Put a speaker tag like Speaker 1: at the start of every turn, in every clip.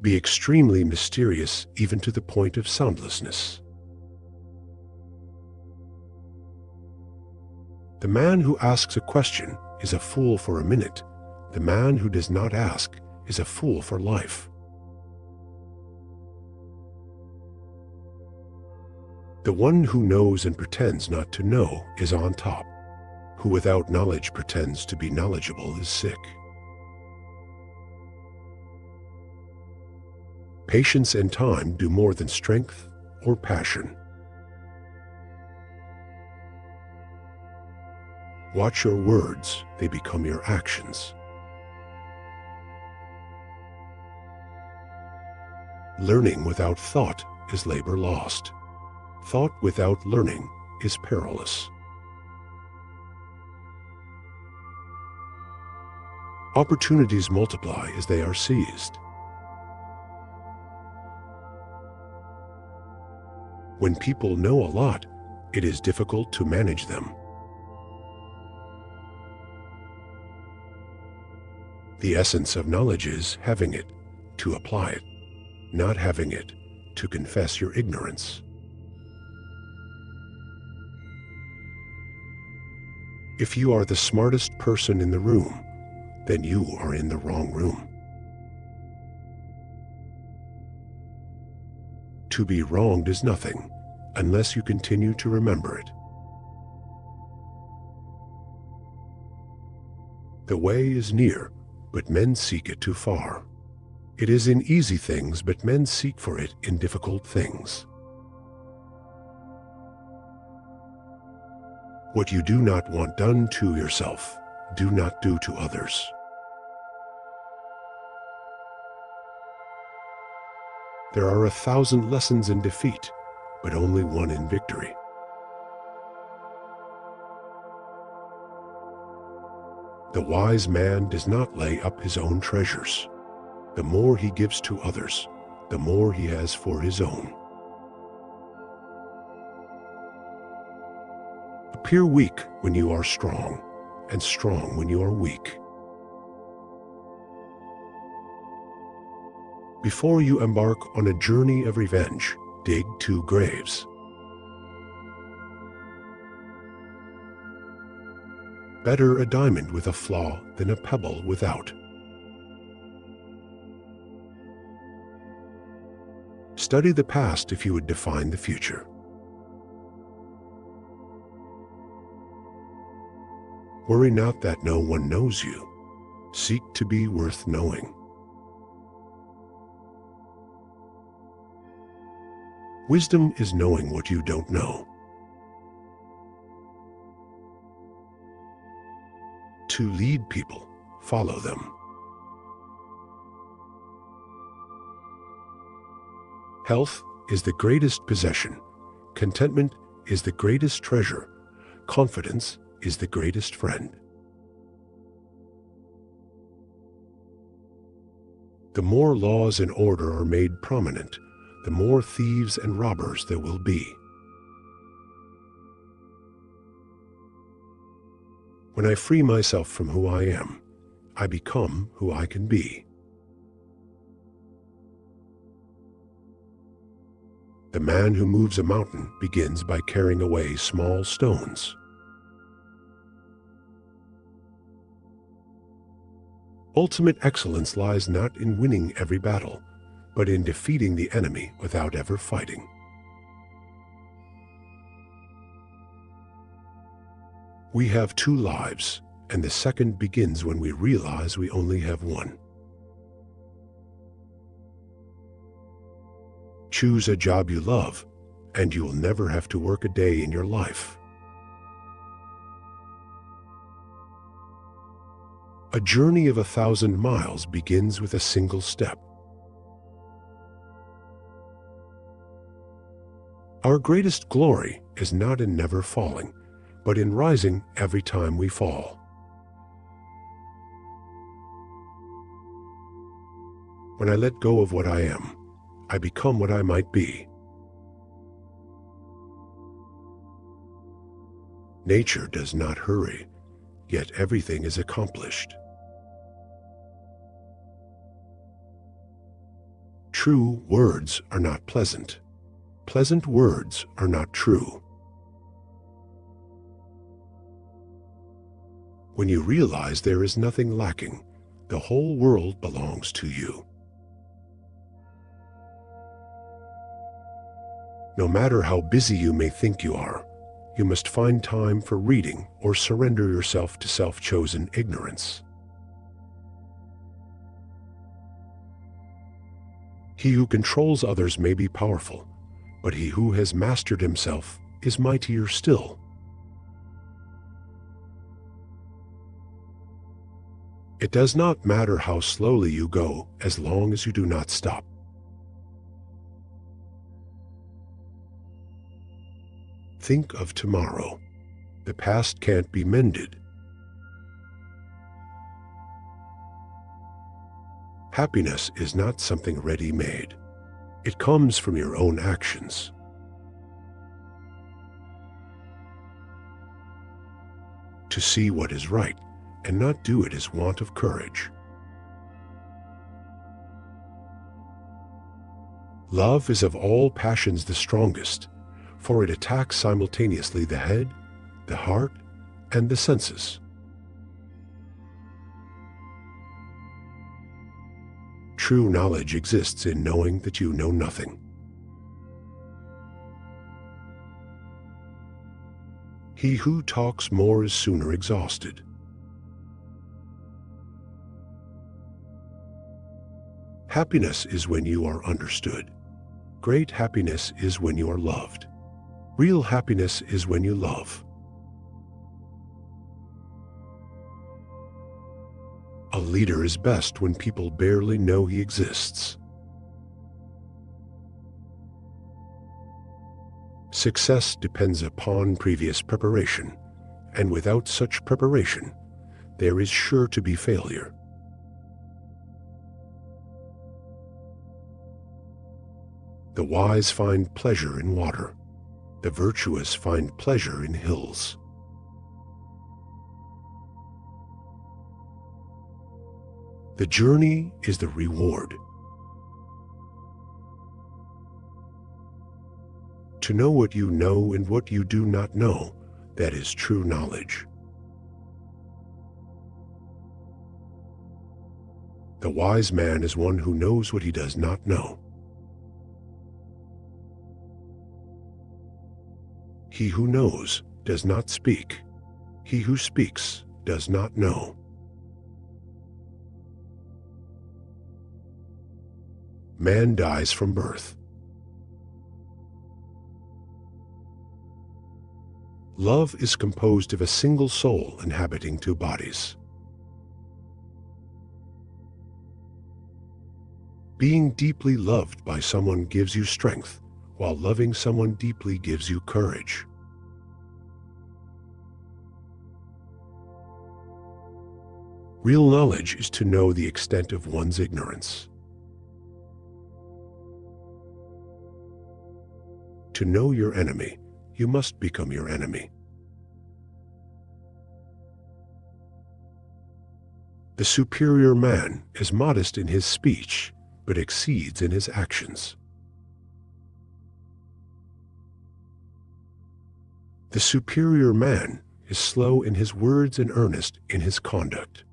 Speaker 1: be extremely mysterious even to the point of soundlessness. The man who asks a question is a fool for a minute. The man who does not ask is a fool for life. The one who knows and pretends not to know is on top. Who without knowledge pretends to be knowledgeable is sick. Patience and time do more than strength or passion. Watch your words, they become your actions. Learning without thought is labor lost. Thought without learning is perilous. Opportunities multiply as they are seized. When people know a lot, it is difficult to manage them. The essence of knowledge is having it, to apply it, not having it, to confess your ignorance. If you are the smartest person in the room, then you are in the wrong room. To be wronged is nothing, unless you continue to remember it. The way is near, but men seek it too far. It is in easy things, but men seek for it in difficult things. What you do not want done to yourself, do not do to others. There are 1,000 lessons in defeat, but only one in victory. The wise man does not lay up his own treasures. The more he gives to others, the more he has for his own. Appear weak when you are strong, and strong when you are weak. Before you embark on a journey of revenge, dig 2 graves. Better a diamond with a flaw than a pebble without. Study the past if you would define the future. Worry not that no one knows you. Seek to be worth knowing. Wisdom is knowing what you don't know. To lead people, follow them. Health is the greatest possession. Contentment is the greatest treasure. Confidence is the greatest friend. The more laws and order are made prominent, the more thieves and robbers there will be. When I free myself from who I am, I become who I can be. The man who moves a mountain begins by carrying away small stones. Ultimate excellence lies not in winning every battle, but in defeating the enemy without ever fighting. We have 2 lives, and the second begins when we realize we only have one. Choose a job you love, and you will never have to work a day in your life. A journey of 1,000 miles begins with a single step. Our greatest glory is not in never falling, but in rising every time we fall. When I let go of what I am, I become what I might be. Nature does not hurry, yet everything is accomplished. True words are not pleasant. Pleasant words are not true. When you realize there is nothing lacking, the whole world belongs to you. No matter how busy you may think you are, you must find time for reading or surrender yourself to self-chosen ignorance. He who controls others may be powerful, but he who has mastered himself is mightier still. It does not matter how slowly you go as long as you do not stop. Think of tomorrow. The past can't be mended. Happiness is not something ready-made. It comes from your own actions. To see what is right and not do it is want of courage. Love is of all passions the strongest, for it attacks simultaneously the head, the heart, and the senses. True knowledge exists in knowing that you know nothing. He who talks more is sooner exhausted. Happiness is when you are understood. Great happiness is when you are loved. Real happiness is when you love. A leader is best when people barely know he exists. Success depends upon previous preparation, and without such preparation, there is sure to be failure. The wise find pleasure in water. The virtuous find pleasure in hills. The journey is the reward. To know what you know and what you do not know, that is true knowledge. The wise man is one who knows what he does not know. He who knows does not speak. He who speaks does not know. Man dies from birth. Love is composed of a single soul inhabiting two bodies. Being deeply loved by someone gives you strength, while loving someone deeply gives you courage. Real knowledge is to know the extent of one's ignorance. To know your enemy, you must become your enemy. The superior man is modest in his speech, but exceeds in his actions. The superior man is slow in his words and earnest in his conduct.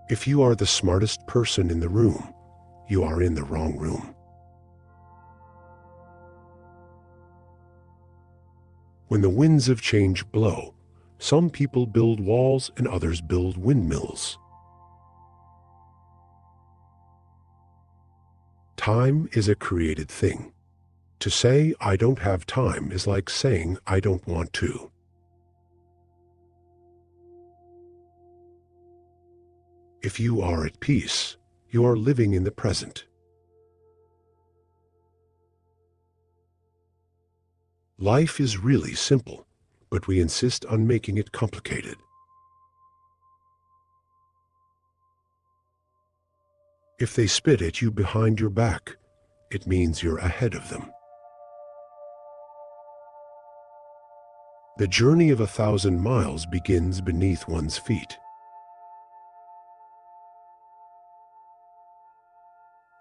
Speaker 1: If you are the smartest person in the room, you are in the wrong room. When the winds of change blow, some people build walls and others build windmills. Time is a created thing. To say, I don't have time is like saying, I don't want to. If you are at peace, you are living in the present. Life is really simple, but we insist on making it complicated. If they spit at you behind your back, it means you're ahead of them. The journey of 1,000 miles begins beneath one's feet.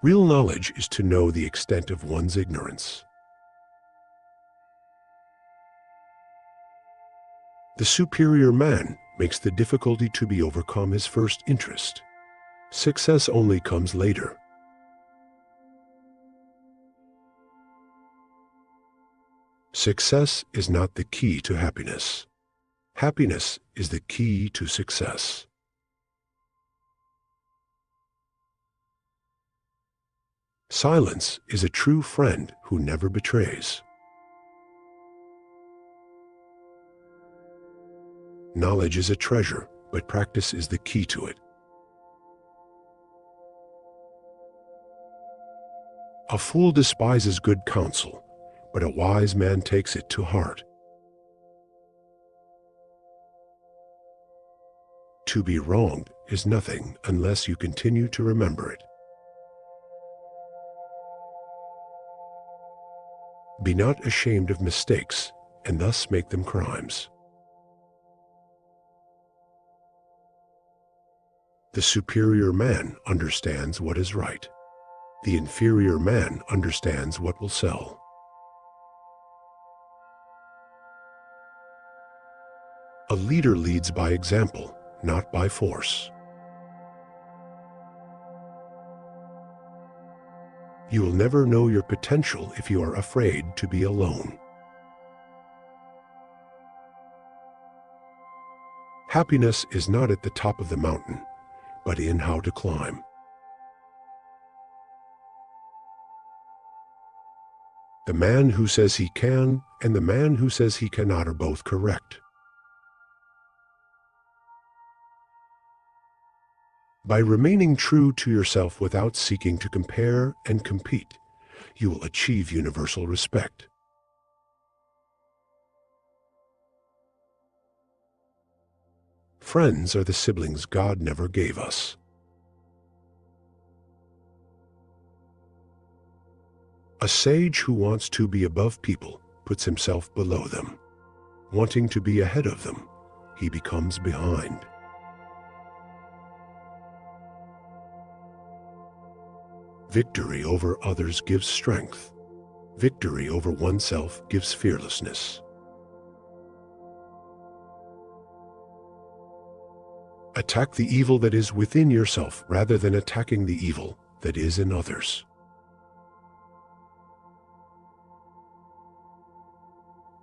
Speaker 1: Real knowledge is to know the extent of one's ignorance. The superior man makes the difficulty to be overcome his first interest. Success only comes later. Success is not the key to happiness. Happiness is the key to success. Silence is a true friend who never betrays. Knowledge is a treasure, but practice is the key to it. A fool despises good counsel, but a wise man takes it to heart. To be wronged is nothing unless you continue to remember it. Be not ashamed of mistakes, and thus make them crimes. The superior man understands what is right. The inferior man understands what will sell. A leader leads by example, not by force. You will never know your potential if you are afraid to be alone. Happiness is not at the top of the mountain, but in how to climb. The man who says he can and the man who says he cannot are both correct. By remaining true to yourself without seeking to compare and compete, you will achieve universal respect. Friends are the siblings God never gave us. A sage who wants to be above people puts himself below them. Wanting to be ahead of them, he becomes behind. Victory over others gives strength. Victory over oneself gives fearlessness. Attack the evil that is within yourself rather than attacking the evil that is in others.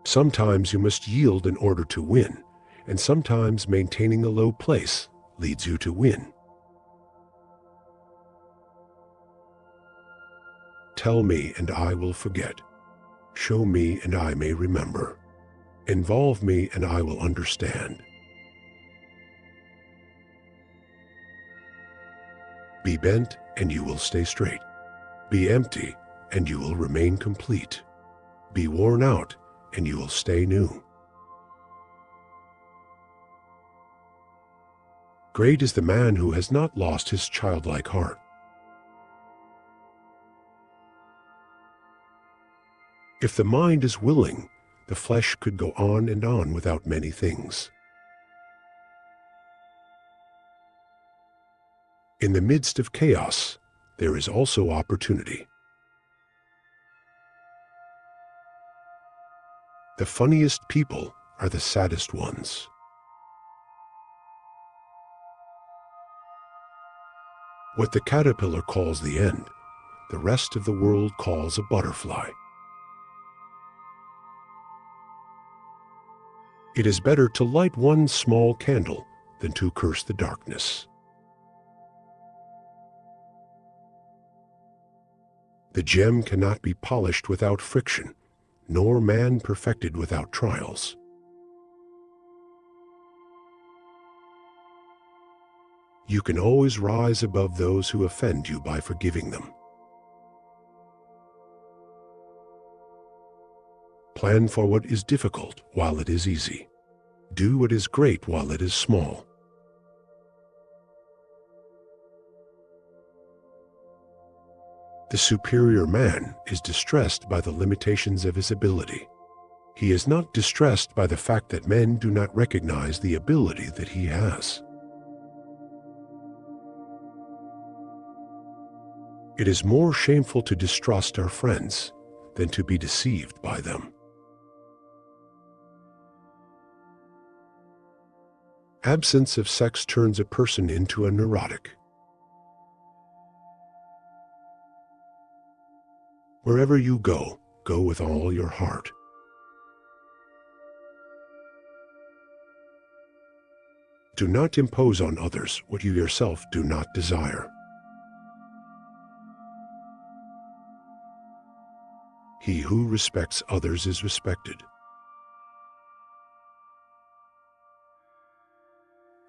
Speaker 1: Sometimes you must yield in order to win, and sometimes maintaining a low place leads you to win. Tell me and I will forget. Show me and I may remember. Involve me and I will understand. Be bent and you will stay straight. Be empty and you will remain complete. Be worn out and you will stay new. Great is the man who has not lost his childlike heart. If the mind is willing, the flesh could go on and on without many things. In the midst of chaos, there is also opportunity. The funniest people are the saddest ones. What the caterpillar calls the end, the rest of the world calls a butterfly. It is better to light one small candle than to curse the darkness. The gem cannot be polished without friction, nor man perfected without trials. You can always rise above those who offend you by forgiving them. Plan for what is difficult while it is easy. Do what is great while it is small. The superior man is distressed by the limitations of his ability. He is not distressed by the fact that men do not recognize the ability that he has. It is more shameful to distrust our friends than to be deceived by them. Absence of sex turns a person into a neurotic. Wherever you go, go with all your heart. Do not impose on others what you yourself do not desire. He who respects others is respected.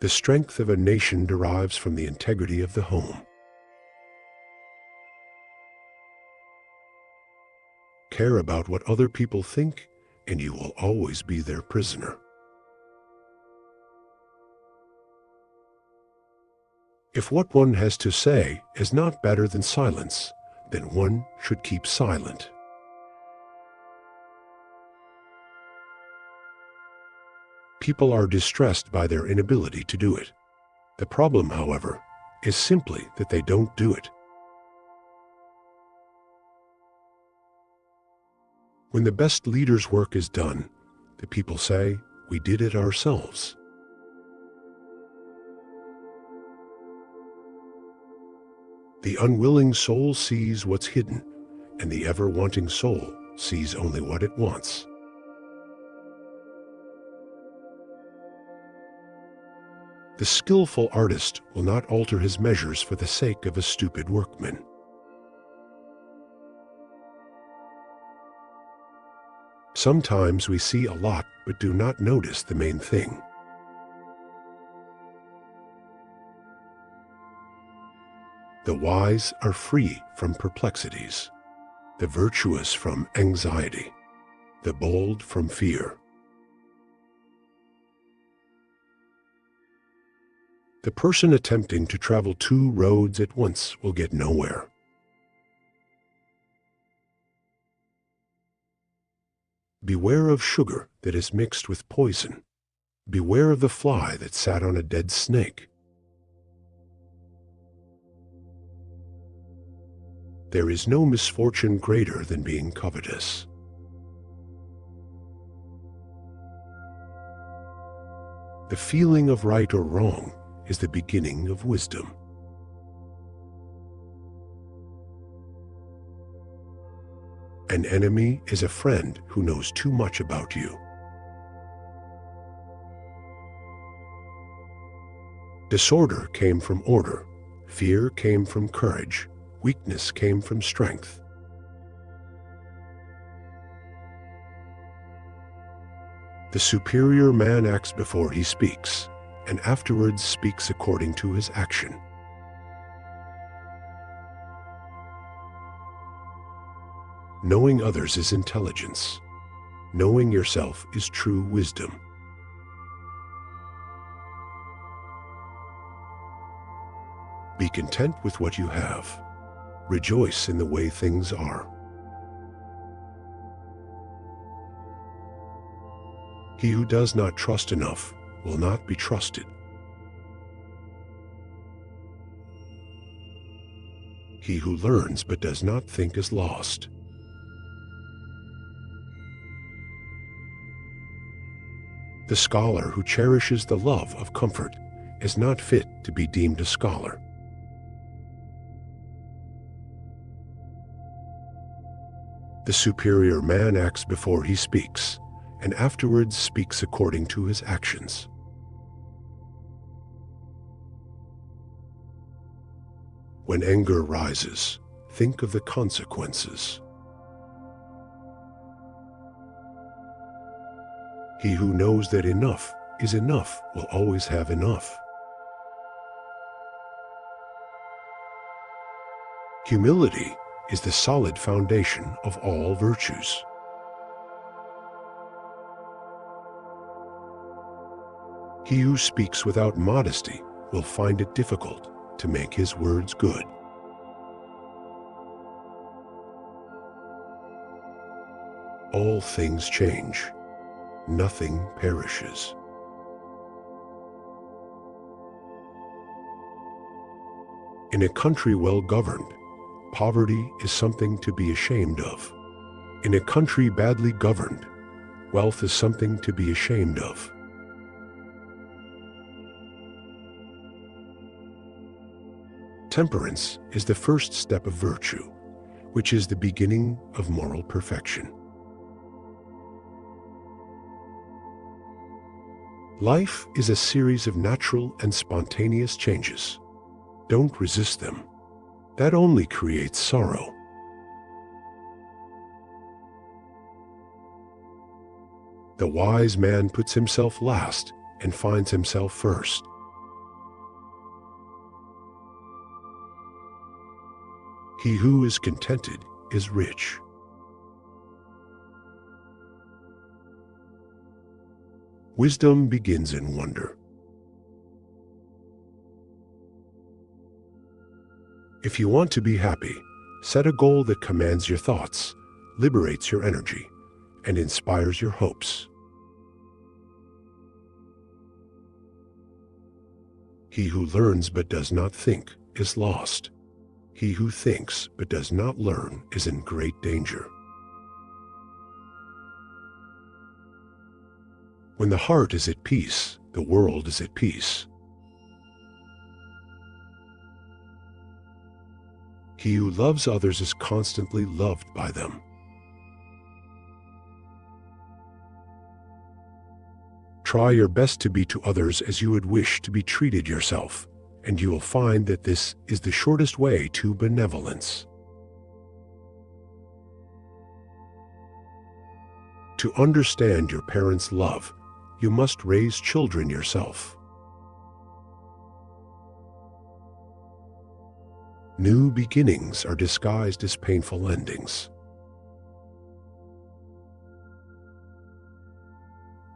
Speaker 1: The strength of a nation derives from the integrity of the home. Care about what other people think, and you will always be their prisoner. If what one has to say is not better than silence, then one should keep silent. People are distressed by their inability to do it. The problem, however, is simply that they don't do it. When the best leader's work is done, the people say, "We did it ourselves." The unwilling soul sees what's hidden, and the ever-wanting soul sees only what it wants. The skillful artist will not alter his measures for the sake of a stupid workman. Sometimes we see a lot but do not notice the main thing. The wise are free from perplexities, the virtuous from anxiety, the bold from fear. The person attempting to travel two roads at once will get nowhere. Beware of sugar that is mixed with poison. Beware of the fly that sat on a dead snake. There is no misfortune greater than being covetous. The feeling of right or wrong is the beginning of wisdom. An enemy is a friend who knows too much about you. Disorder came from order, fear came from courage, weakness came from strength. The superior man acts before he speaks, and afterwards speaks according to his action. Knowing others is intelligence. Knowing yourself is true wisdom. Be content with what you have. Rejoice in the way things are. He who does not trust enough will not be trusted. He who learns but does not think is lost. The scholar who cherishes the love of comfort is not fit to be deemed a scholar. The superior man acts before he speaks, and afterwards speaks according to his actions. When anger rises, think of the consequences. He who knows that enough is enough will always have enough. Humility is the solid foundation of all virtues. He who speaks without modesty will find it difficult to make his words good. All things change. Nothing perishes. In a country well governed, Poverty is something to be ashamed of. In a country badly governed, wealth is something to be ashamed of. Temperance is the first step of virtue, which is the beginning of moral perfection. Life is a series of natural and spontaneous changes. Don't resist them. That only creates sorrow. The wise man puts himself last and finds himself first. He who is contented is rich. Wisdom begins in wonder. If you want to be happy, set a goal that commands your thoughts, liberates your energy, and inspires your hopes. He who learns but does not think is lost. He who thinks but does not learn is in great danger. When the heart is at peace, the world is at peace. He who loves others is constantly loved by them. Try your best to be to others as you would wish to be treated yourself, and you will find that this is the shortest way to benevolence. To understand your parents' love, you must raise children yourself. New beginnings are disguised as painful endings.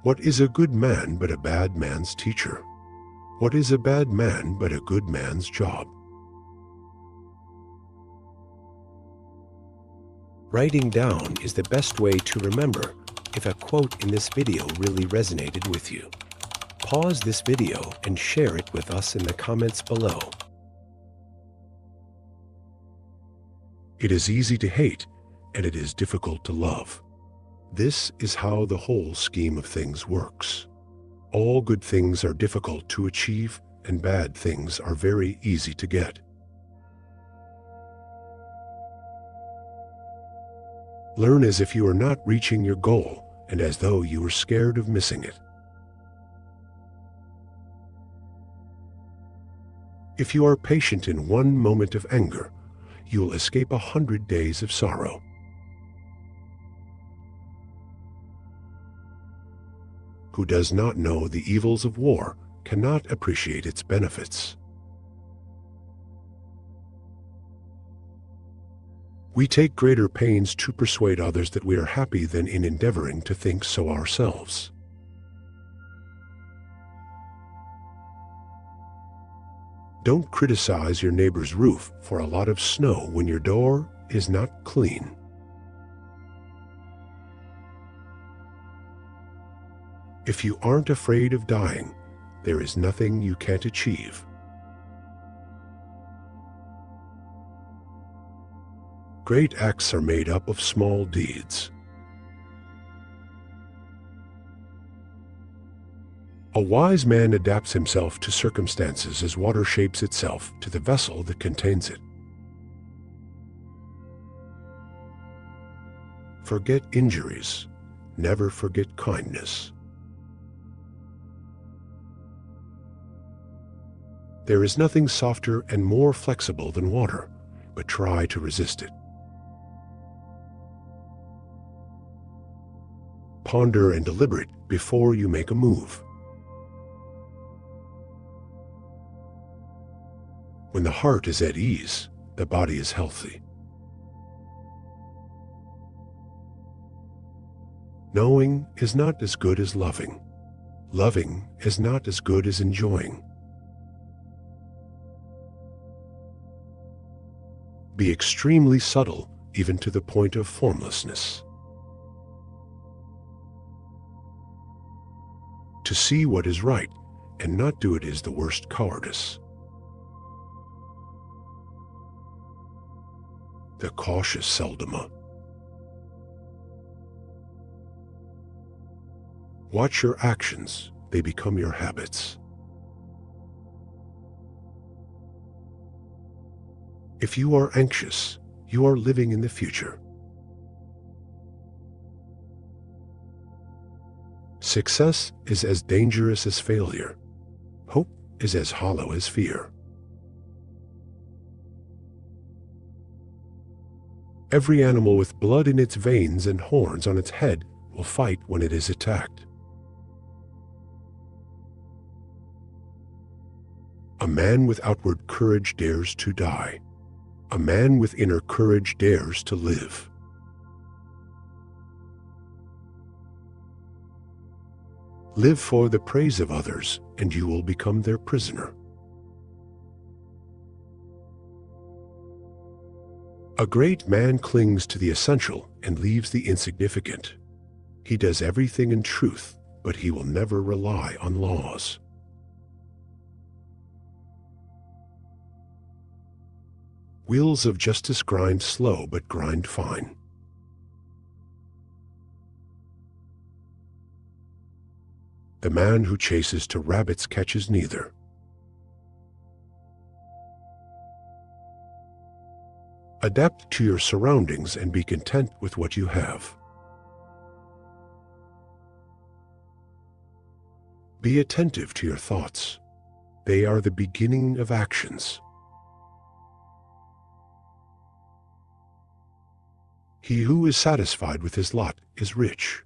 Speaker 1: What is a good man but a bad man's teacher? What is a bad man but a good man's job? Writing down is the best way to remember if a quote in this video really resonated with you. Pause this video and share it with us in the comments below. It is easy to hate, and it is difficult to love. This is how the whole scheme of things works. All good things are difficult to achieve, and bad things are very easy to get. Learn as if you are not reaching your goal, and as though you were scared of missing it. If you are patient in one moment of anger, you will escape 100 days of sorrow. Who does not know the evils of war cannot appreciate its benefits. We take greater pains to persuade others that we are happy than in endeavoring to think so ourselves. Don't criticize your neighbor's roof for a lot of snow when your door is not clean. If you aren't afraid of dying, there is nothing you can't achieve. Great acts are made up of small deeds. A wise man adapts himself to circumstances as water shapes itself to the vessel that contains it. Forget injuries, never forget kindness. There is nothing softer and more flexible than water, but try to resist it. Ponder and deliberate before you make a move. When the heart is at ease, the body is healthy. Knowing is not as good as loving. Loving is not as good as enjoying. Be extremely subtle, even to the point of formlessness. To see what is right and not do it is the worst cowardice. the cautious seldom. Watch your actions, they become your habits. If you are anxious, you are living in the future. Success is as dangerous as failure. Hope is as hollow as fear. Every animal with blood in its veins and horns on its head will fight when it is attacked. A man with outward courage dares to die. A man with inner courage dares to live. Live for the praise of others, and you will become their prisoner. A great man clings to the essential and leaves the insignificant. He does everything in truth, but he will never rely on laws. Wheels of justice grind slow, but grind fine. The man who chases to rabbits catches neither. Adapt to your surroundings and be content with what you have. Be attentive to your thoughts. They are the beginning of actions. He who is satisfied with his lot is rich.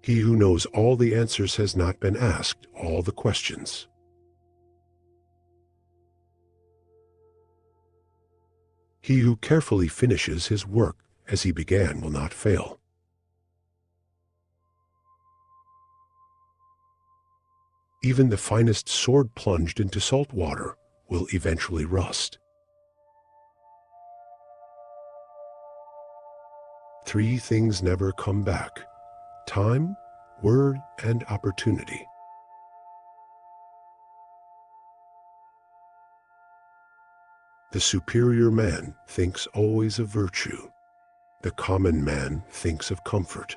Speaker 1: He who knows all the answers has not been asked all the questions. He who carefully finishes his work as he began will not fail. Even the finest sword plunged into salt water will eventually rust. 3 things never come back: time, word, and opportunity. The superior man thinks always of virtue. The common man thinks of comfort.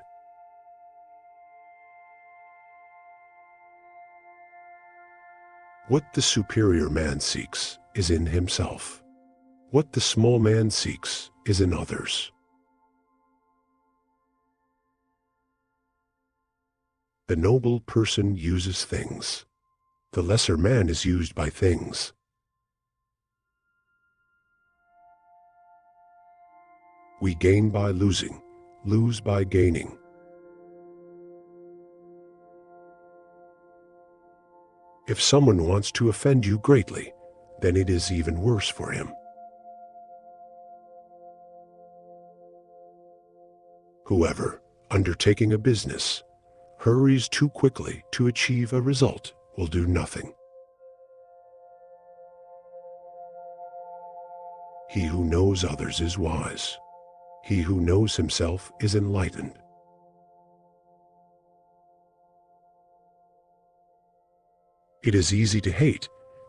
Speaker 1: What the superior man seeks is in himself. What the small man seeks is in others. The noble person uses things. The lesser man is used by things. We gain by losing, lose by gaining. If someone wants to offend you greatly, then it is even worse for him. Whoever, undertaking a business, hurries too quickly to achieve a result will do nothing. He who knows others is wise. He who knows himself is enlightened. It is easy to hate,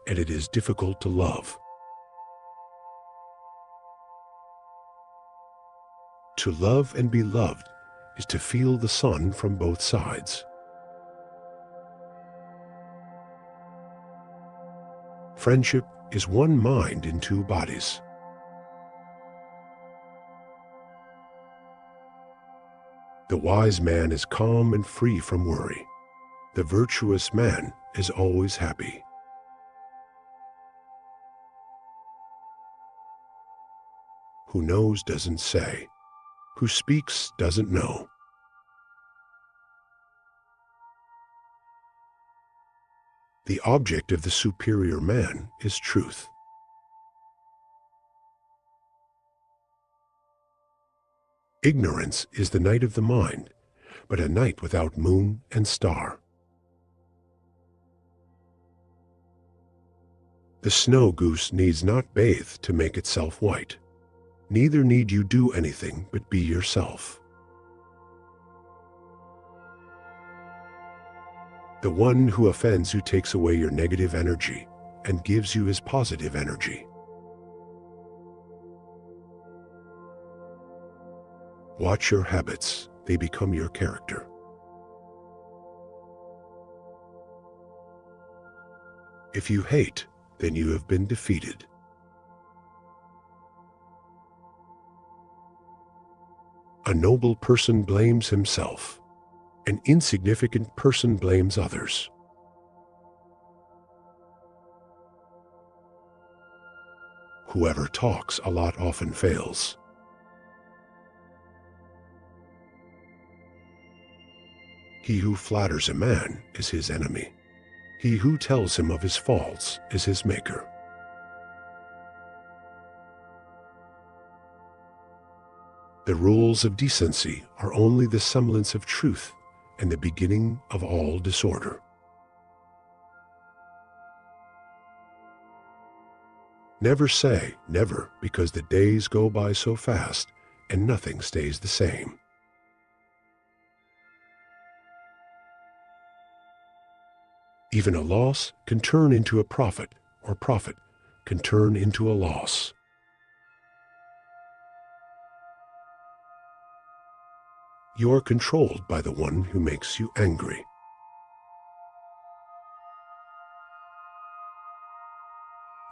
Speaker 1: and it is difficult to love. To love and be loved is to feel the sun from both sides. Friendship is one mind in 2 bodies. The wise man is calm and free from worry. The virtuous man is always happy. Who knows doesn't say. Who speaks doesn't know. The object of the superior man is truth. Ignorance is the night of the mind, but a night without moon and star. The snow goose needs not bathe to make itself white. Neither need you do anything but be yourself. The one who offends you takes away your negative energy, and gives you his positive energy. Watch your habits, they become your character. If you hate, then you have been defeated. A noble person blames himself. An insignificant person blames others. Whoever talks a lot often fails. He who flatters a man is his enemy. He who tells him of his faults is his maker. The rules of decency are only the semblance of truth and the beginning of all disorder. Never say never, because the days go by so fast and nothing stays the same. Even a loss can turn into a profit, or profit can turn into a loss. You are controlled by the one who makes you angry.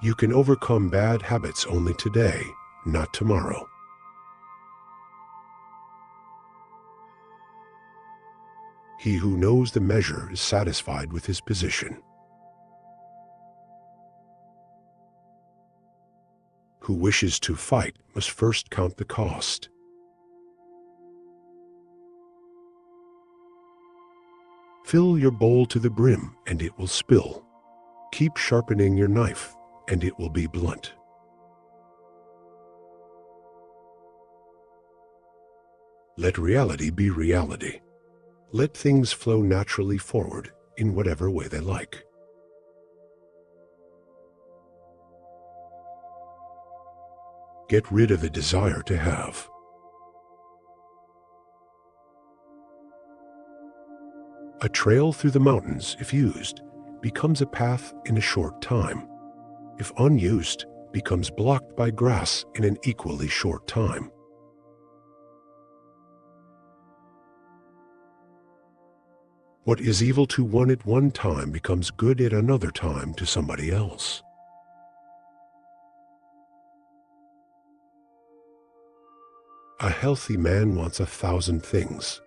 Speaker 1: You can overcome bad habits only today, not tomorrow. He who knows the measure is satisfied with his position. Who wishes to fight must first count the cost. Fill your bowl to the brim, and it will spill. Keep sharpening your knife, and it will be blunt. Let reality be reality. Let things flow naturally forward in whatever way they like. Get rid of the desire to have. A trail through the mountains, if used, becomes a path in a short time. If unused, becomes blocked by grass in an equally short time. What is evil to one at one time becomes good at another time to somebody else. A healthy man wants 1,000 things.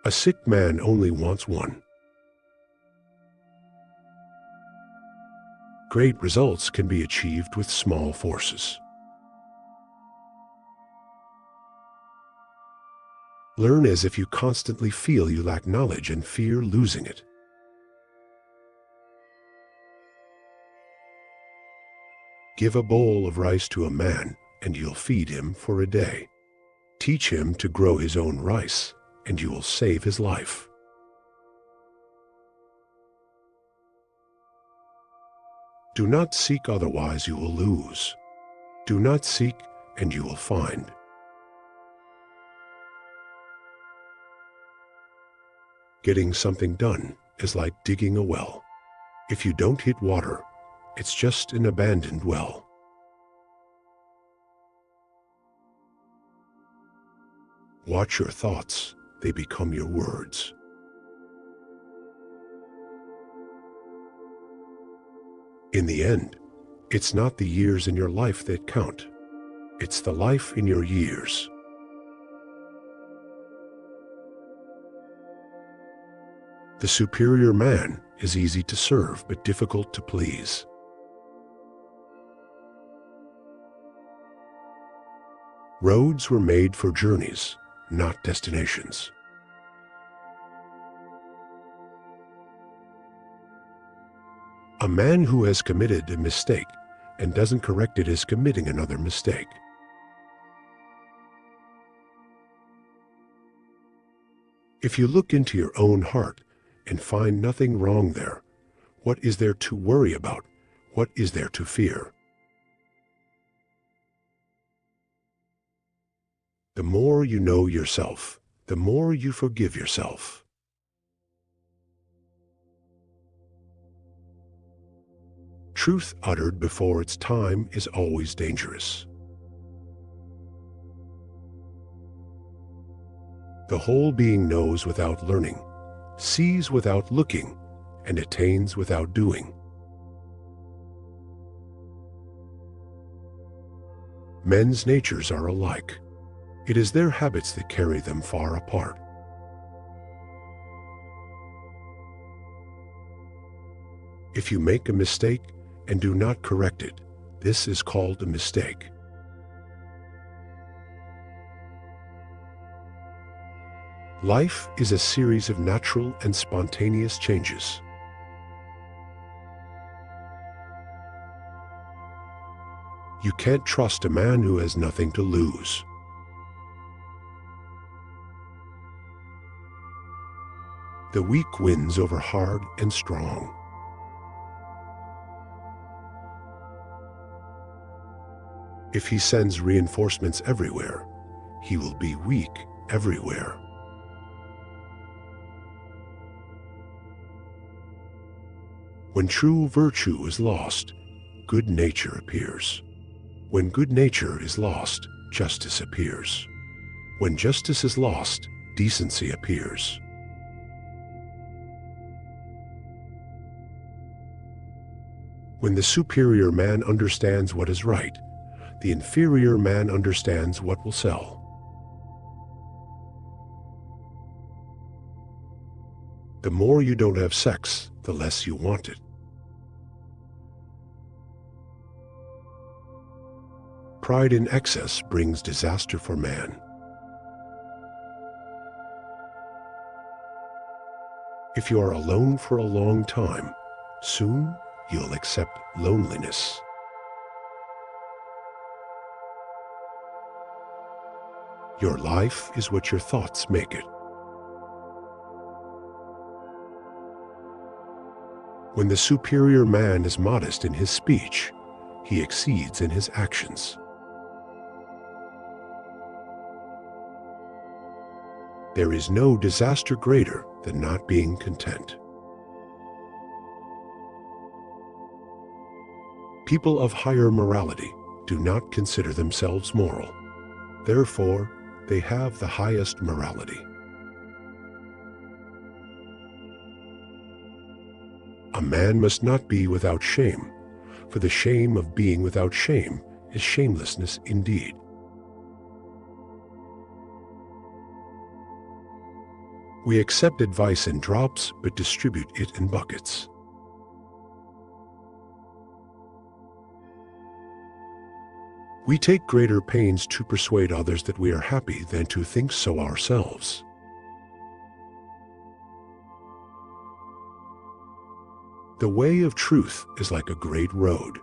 Speaker 1: A sick man only wants one. Great results can be achieved with small forces. Learn as if you constantly feel you lack knowledge and fear losing it. Give a bowl of rice to a man, and you'll feed him for a day. Teach him to grow his own rice, and you will save his life. Do not seek, otherwise you will lose. Do not seek, and you will find. Getting something done is like digging a well. If you don't hit water, it's just an abandoned well. Watch your thoughts, they become your words. In the end, it's not the years in your life that count. It's the life in your years. The superior man is easy to serve but difficult to please. Roads were made for journeys, not destinations. A man who has committed a mistake and doesn't correct it is committing another mistake. If you look into your own heart and find nothing wrong there, what is there to worry about? What is there to fear? The more you know yourself, the more you forgive yourself. Truth uttered before its time is always dangerous. The whole being knows without learning, sees without looking, and attains without doing. Men's natures are alike. It is their habits that carry them far apart. If you make a mistake and do not correct it, this is called a mistake. Life is a series of natural and spontaneous changes. You can't trust a man who has nothing to lose. The weak wins over hard and strong. If he sends reinforcements everywhere, he will be weak everywhere. When true virtue is lost, good nature appears. When good nature is lost, justice appears. When justice is lost, decency appears. When the superior man understands what is right, the inferior man understands what will sell. The more you don't have sex, the less you want it. Pride in excess brings disaster for man. If you are alone for a long time, soon you'll accept loneliness. Your life is what your thoughts make it. When the superior man is modest in his speech, he exceeds in his actions. There is no disaster greater than not being content. People of higher morality do not consider themselves moral. Therefore, they have the highest morality. A man must not be without shame, for the shame of being without shame is shamelessness indeed. We accept advice in drops, but distribute it in buckets. We take greater pains to persuade others that we are happy than to think so ourselves. The way of truth is like a great road.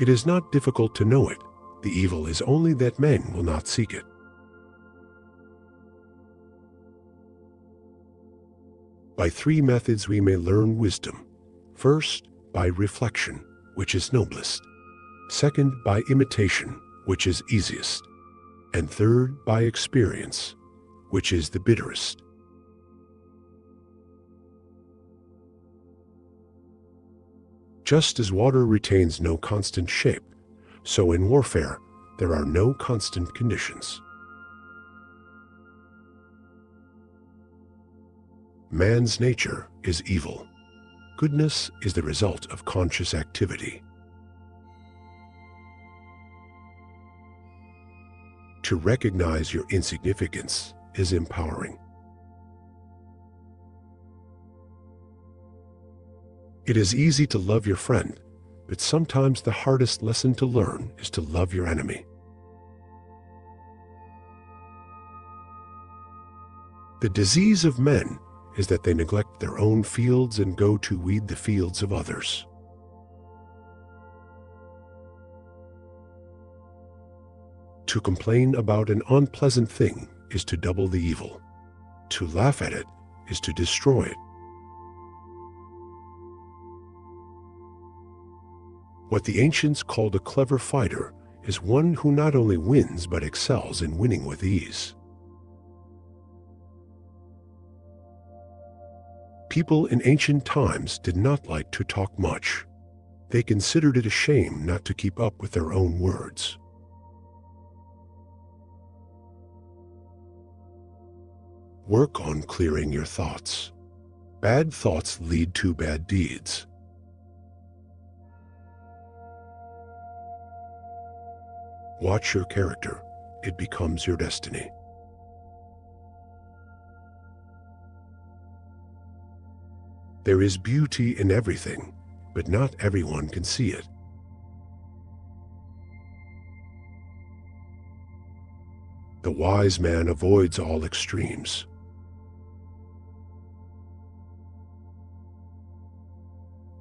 Speaker 1: It is not difficult to know it. The evil is only that men will not seek it. By three methods we may learn wisdom. First, by reflection, which is noblest. Second, by imitation, which is easiest. And third, by experience, which is the bitterest. Just as water retains no constant shape, so in warfare there are no constant conditions. Man's nature is evil. Goodness is the result of conscious activity. To recognize your insignificance is empowering. It is easy to love your friend, but sometimes the hardest lesson to learn is to love your enemy. The disease of men is that they neglect their own fields and go to weed the fields of others. To complain about an unpleasant thing is to double the evil. To laugh at it is to destroy it. What the ancients called a clever fighter is one who not only wins but excels in winning with ease. People in ancient times did not like to talk much. They considered it a shame not to keep up with their own words. Work on clearing your thoughts. Bad thoughts lead to bad deeds. Watch your character. It becomes your destiny. There is beauty in everything, but not everyone can see it. The wise man avoids all extremes.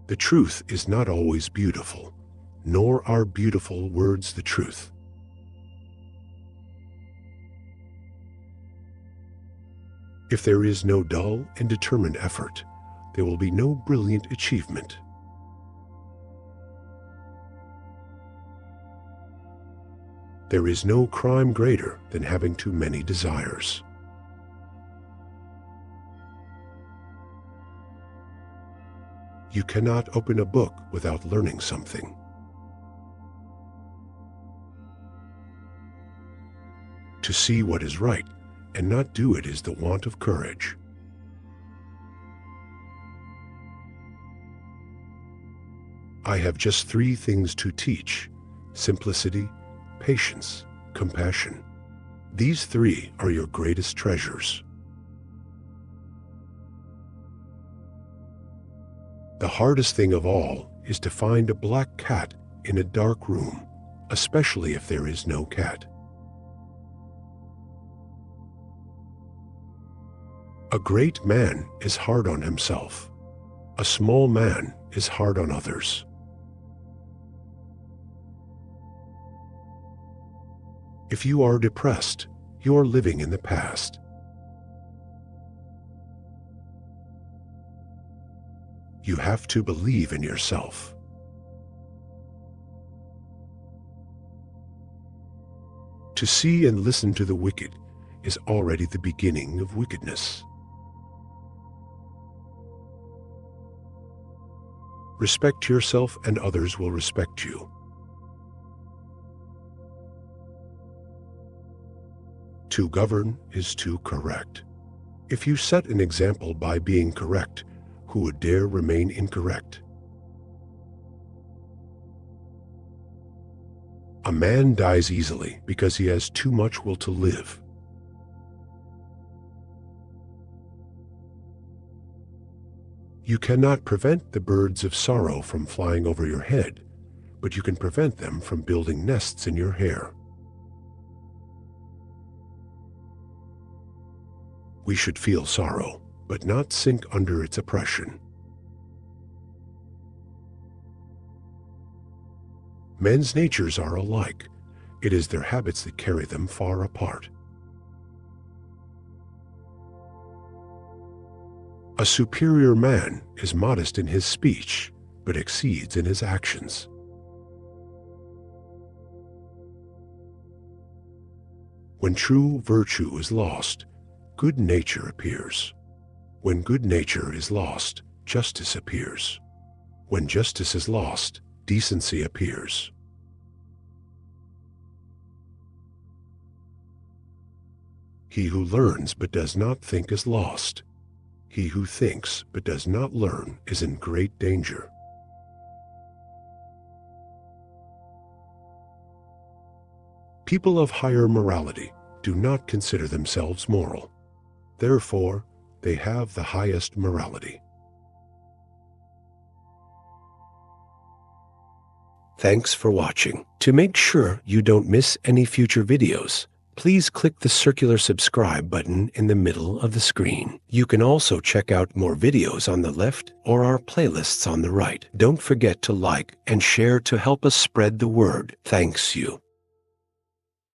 Speaker 1: The truth is not always beautiful, nor are beautiful words the truth. If there is no dull and determined effort, there will be no brilliant achievement. There is no crime greater than having too many desires. You cannot open a book without learning something. To see what is right and not do it is the want of courage. I have just 3 things to teach: simplicity, patience, compassion. These 3 are your greatest treasures. The hardest thing of all is to find a black cat in a dark room, especially if there is no cat. A great man is hard on himself. A small man is hard on others. If you are depressed, you are living in the past. You have to believe in yourself. To see and listen to the wicked is already the beginning of wickedness. Respect yourself and others will respect you. To govern is to correct. If you set an example by being correct, who would dare remain incorrect? A man dies easily because he has too much will to live. You cannot prevent the birds of sorrow from flying over your head, but you can prevent them from building nests in your hair. We should feel sorrow, but not sink under its oppression. Men's natures are alike. It is their habits that carry them far apart. A superior man is modest in his speech, but exceeds in his actions. When true virtue is lost, good nature appears. When good nature is lost, justice appears. When justice is lost, decency appears. He who learns but does not think is lost. He who thinks but does not learn is in great danger. People of higher morality do not consider themselves moral. Therefore, they have the highest morality. Thanks for watching. To make sure you don't miss any future videos, please click the circular subscribe button in the middle of the screen. You can also check out more videos on the left or our playlists on the right. Don't forget to like and share to help us spread the word. Thanks you.